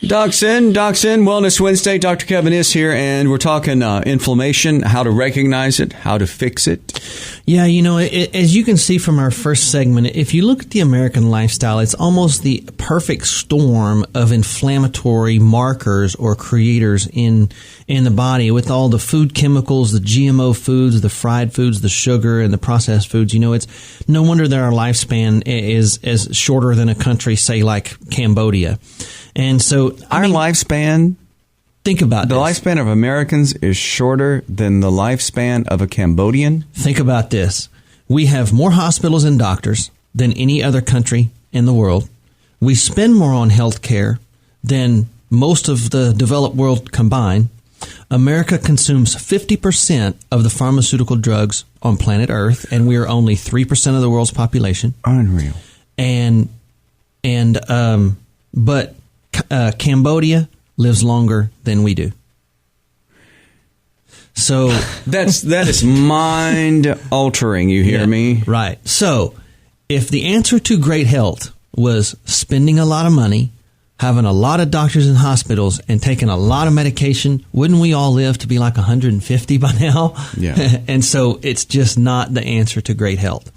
Doc's in Wellness Wednesday. Dr. Kevin is here, and we're talking inflammation, how to recognize it, how to fix it. Yeah, as you can see from our first segment, if you look at the American lifestyle, it's almost the perfect storm of inflammatory markers or creators in the body, with all the food chemicals, the GMO foods, the fried foods, the sugar, and the processed foods. It's no wonder that our lifespan is shorter than a country, say, like Cambodia. And so our lifespan, think about the this. lifespan of Americans is shorter than the lifespan of a Cambodian. Think about this. We have more hospitals and doctors than any other country in the world. We spend more on health care than most of the developed world combined. America consumes 50% of the pharmaceutical drugs on planet Earth, and we are only 3% of the world's population. Unreal. But Cambodia lives longer than we do. So that is mind altering. You hear me? Right. So if the answer to great health was spending a lot of money, having a lot of doctors and hospitals, and taking a lot of medication, wouldn't we all live to be like 150 by now? Yeah. And so it's just not the answer to great health.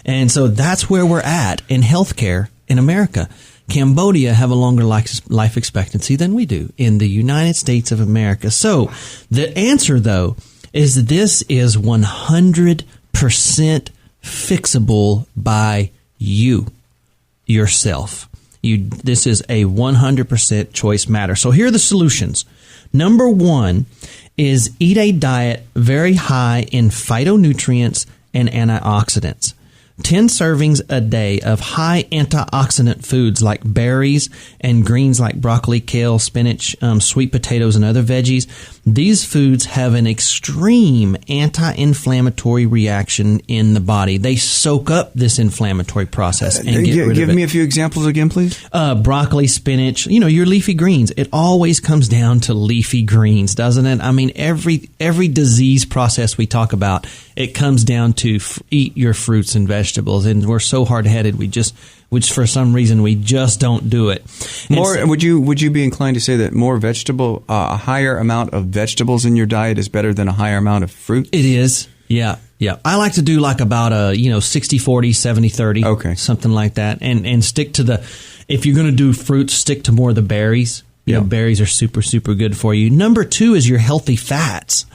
And so that's where we're at in healthcare in America. Cambodia have a longer life expectancy than we do in the United States of America. So the answer, though, is this is 100% fixable by you, yourself. This is a 100% choice matter. So here are the solutions. Number one is eat a diet very high in phytonutrients and antioxidants. 10 servings a day of high antioxidant foods like berries and greens like broccoli, kale, spinach, sweet potatoes, and other veggies. These foods have an extreme anti-inflammatory reaction in the body. They soak up this inflammatory process and get rid of it. Give me a few examples again, please. Broccoli, spinach, your leafy greens. It always comes down to leafy greens, doesn't it? I mean, every disease process we talk about, it comes down to eat your fruits and vegetables, and we're so hard-headed, which for some reason we just don't do it. Would you be inclined to say that a higher amount of vegetables in your diet is better than a higher amount of fruit? It is. Yeah. I like to do like about a 60-40, 70-30, okay, something like that, and stick to if you're going to do fruits, stick to more of the berries. Berries are super, super good for you. Number two is your healthy fats.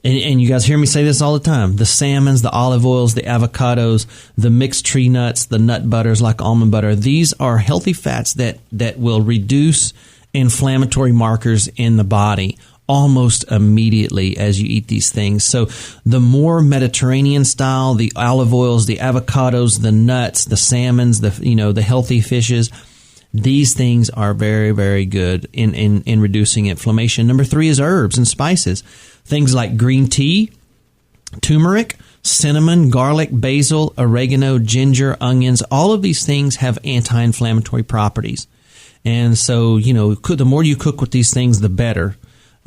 And you guys hear me say this all the time. The salmons, the olive oils, the avocados, the mixed tree nuts, the nut butters like almond butter. These are healthy fats that will reduce inflammatory markers in the body almost immediately as you eat these things. So the more Mediterranean style, the olive oils, the avocados, the nuts, the salmons, the healthy fishes, these things are very, very good in reducing inflammation. Number three is herbs and spices. Things like green tea, turmeric, cinnamon, garlic, basil, oregano, ginger, onions. All of these things have anti-inflammatory properties. And so, the more you cook with these things, the better.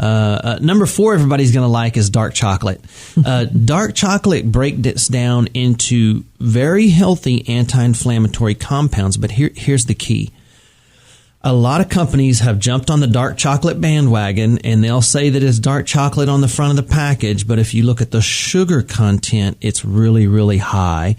Number four, everybody's going to like is dark chocolate. Dark chocolate breaks down into very healthy anti-inflammatory compounds. But here's the key. A lot of companies have jumped on the dark chocolate bandwagon, and they'll say that it's dark chocolate on the front of the package, but if you look at the sugar content, it's really, really high.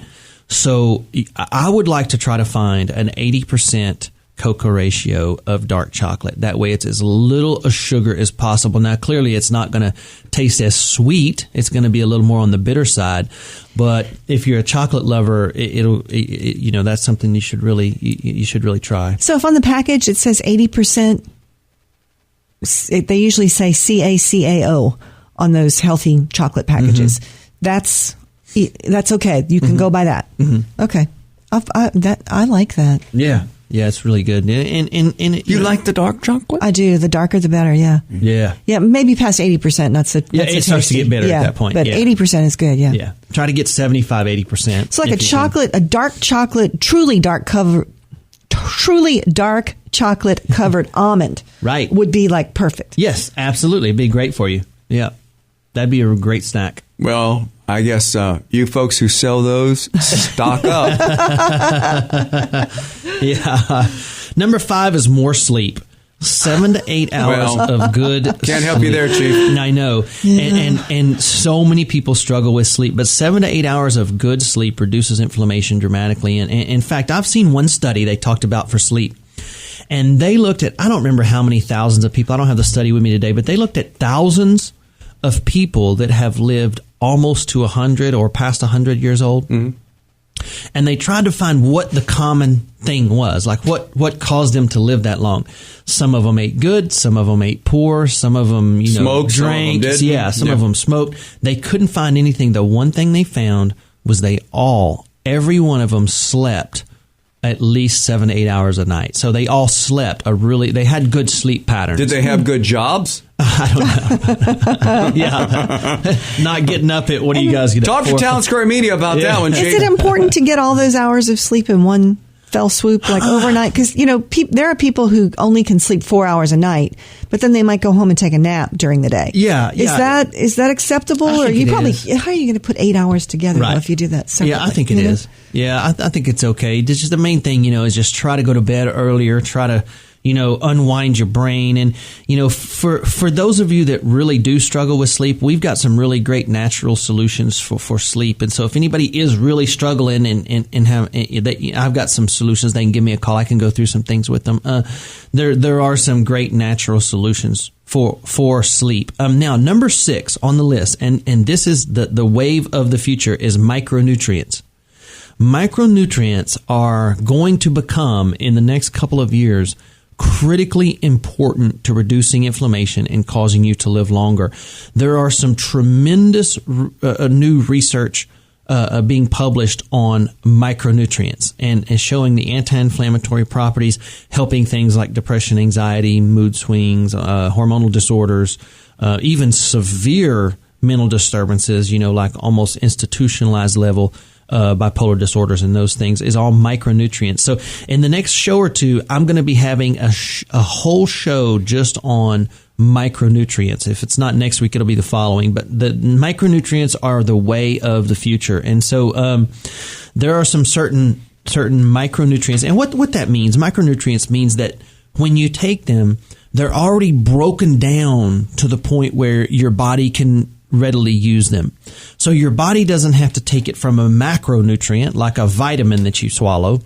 So I would like to try to find an 80% cocoa ratio of dark chocolate. That way it's as little a sugar as possible. Now, clearly it's not going to taste as sweet. It's going to be a little more on the bitter side. But if you're a chocolate lover, that's something you should really try. So if on the package it says 80%, they usually say CaCao on those healthy chocolate packages. Mm-hmm. That's okay. You can go by that. Mm-hmm. Okay. I like that. Yeah. Yeah, it's really good. And you like the dark chocolate? I do. The darker, the better. Yeah. Yeah. Yeah. Maybe past 80%. It starts to get better at that point. But 80% is good. Yeah. Yeah. Try to get 75-80%. It's like a dark chocolate, truly dark chocolate covered almond. Right. Would be like perfect. Yes, absolutely. It'd be great for you. Yeah. That'd be a great snack. Well, I guess you folks who sell those, stock up. Yeah. Number 5 is more sleep. 7 to 8 hours Well, of good can't help you there, Chief. I know. And so many people struggle with sleep, but 7 to 8 hours of good sleep reduces inflammation dramatically. And in fact, I've seen one study they talked about for sleep. And they looked at, I don't remember how many thousands of people, I don't have the study with me today, but they looked at thousands of people that have lived almost to 100 or past 100 years old. Mm-hmm. And they tried to find what the common thing was, like what caused them to live that long. Some of them ate good, some of them ate poor, some of them smoked, drank. Some of them did. Some of them smoked. They couldn't find anything. The one thing they found was every one of them slept at least 7 to 8 hours a night. So they all slept they had good sleep patterns. Did they have good jobs? I don't know. Yeah. Not getting up at, what do you guys get Talk up to for? Town Square Media about that one, Is Chief. it important to get all those hours of sleep in one fell swoop, like overnight? Because, there are people who only can sleep 4 hours a night, but then they might go home and take a nap during the day. Yeah. Is that acceptable? Or you probably, how are you going to put 8 hours together if you do that separately? Yeah, I think it is. Yeah, I think it's okay. This is the main thing, is just try to go to bed earlier, try to, unwind your brain. And, for those of you that really do struggle with sleep, we've got some really great natural solutions for sleep. And so if anybody is really struggling and I've got some solutions, they can give me a call. I can go through some things with them. There are some great natural solutions for sleep. Now, number 6 on the list, and this is the wave of the future, is micronutrients. Micronutrients are going to become, in the next couple of years, critically important to reducing inflammation and causing you to live longer. There are some tremendous new research being published on micronutrients and showing the anti-inflammatory properties, helping things like depression, anxiety, mood swings, hormonal disorders, even severe mental disturbances, like almost institutionalized level bipolar disorders and those things, is all micronutrients. So in the next show or two, I'm going to be having a whole show just on micronutrients. If it's not next week, it'll be the following. But the micronutrients are the way of the future. And so there are some certain micronutrients. And what that means, micronutrients means that when you take them, they're already broken down to the point where your body can readily use them. So your body doesn't have to take it from a macronutrient like a vitamin that you swallow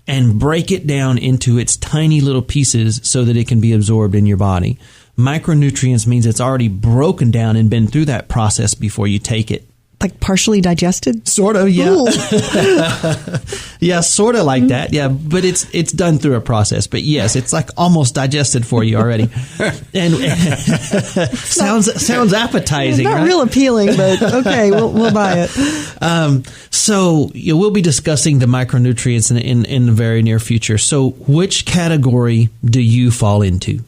and break it down into its tiny little pieces so that it can be absorbed in your body. Micronutrients means it's already broken down and been through that process before you take it. Like partially digested? Sort of, yeah. Yeah, sort of like that. Yeah, but it's done through a process. But yes, it's like almost digested for you already. And sounds appetizing, Not right? real appealing, but okay, we'll buy it. So we'll be discussing the micronutrients in the very near future. So which category do you fall into?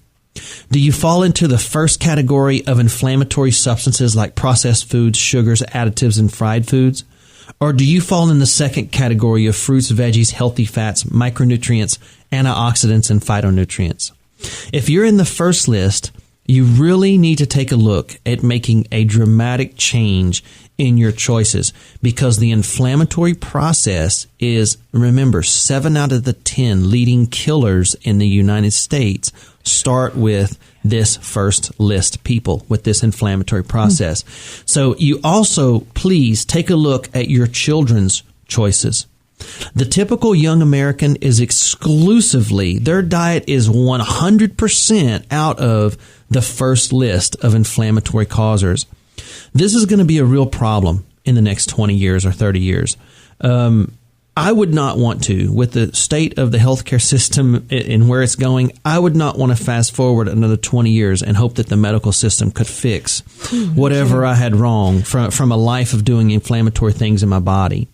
Do you fall into the first category of inflammatory substances like processed foods, sugars, additives, and fried foods? Or do you fall in the second category of fruits, veggies, healthy fats, micronutrients, antioxidants, and phytonutrients? If you're in the first list, you really need to take a look at making a dramatic change in your choices, because the inflammatory process is, remember, 7 out of the 10 leading killers in the United States start with this first list people with this inflammatory process. So you also, please take a look at your children's choices. The typical young American is exclusively, their diet is 100% out of the first list of inflammatory causers. This is going to be a real problem in the next 20 years or 30 years. I would not want to, with the state of the healthcare system and where it's going, I would not want to fast forward another 20 years and hope that the medical system could fix whatever I had wrong from a life of doing inflammatory things in my body.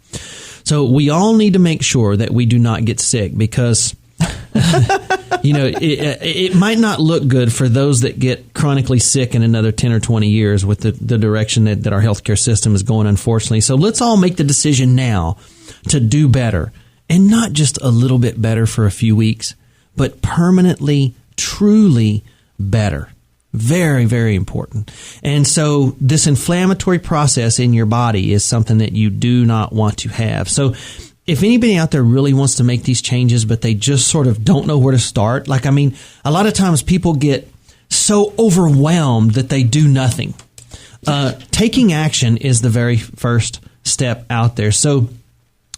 So we all need to make sure that we do not get sick, because it might not look good for those that get chronically sick in another 10 or 20 years with the direction that our healthcare system is going, unfortunately. So let's all make the decision now to do better, and not just a little bit better for a few weeks, but permanently, truly better. Very, very important. And so this inflammatory process in your body is something that you do not want to have. So if anybody out there really wants to make these changes, but they just sort of don't know where to start, like, I mean, a lot of times people get so overwhelmed that they do nothing. Taking action is the very first step out there. So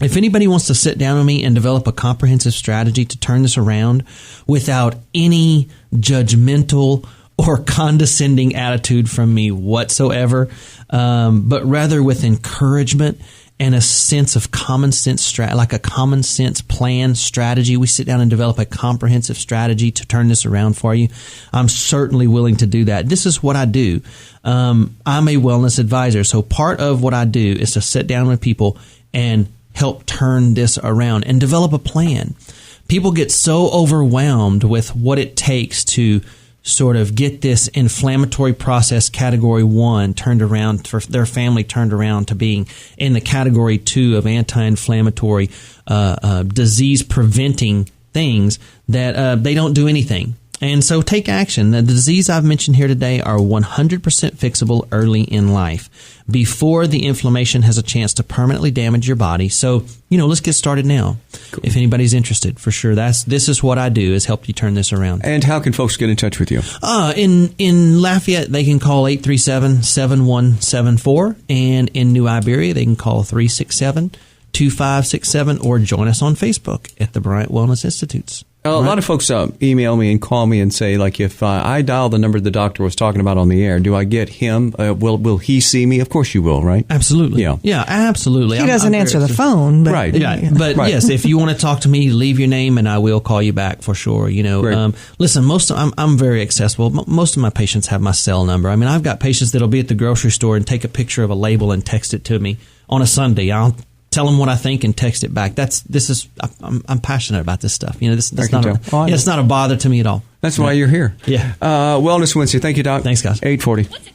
if anybody wants to sit down with me and develop a comprehensive strategy to turn this around without any judgmental or condescending attitude from me whatsoever, but rather with encouragement and a sense of common sense, like a common sense plan strategy, we sit down and develop a comprehensive strategy to turn this around for you. I'm certainly willing to do that. This is what I do. I'm a wellness advisor. So part of what I do is to sit down with people and help turn this around and develop a plan. People get so overwhelmed with what it takes to sort of get this inflammatory process category 1 turned around, for their family turned around to being in the category 2 of anti-inflammatory disease preventing things, that they don't do anything. And so take action. The disease I've mentioned here today are 100% fixable early in life, before the inflammation has a chance to permanently damage your body. So, let's get started now. Cool. If anybody's interested, for sure. This is what I do, is help you turn this around. And how can folks get in touch with you? In Lafayette, they can call 837-7174. And in New Iberia, they can call 367-2567, or join us on Facebook at the Bryant Wellness Institutes. A lot of folks email me and call me and say, like, if I dial the number the doctor was talking about on the air, do I get him? Will he see me? Of course you will, right? Absolutely. Yeah, absolutely. He doesn't answer the phone. But, right. Yeah. But right. Yes, if you want to talk to me, leave your name and I will call you back for sure. Listen, I'm very accessible. Most of my patients have my cell number. I mean, I've got patients that'll be at the grocery store and take a picture of a label and text it to me on a Sunday. I'll tell them what I think and text it back. I'm passionate about this stuff. It's not a bother to me at all. That's why you're here. Yeah. Wellness Wednesday. Thank you, Doc. Thanks, guys. 8:40.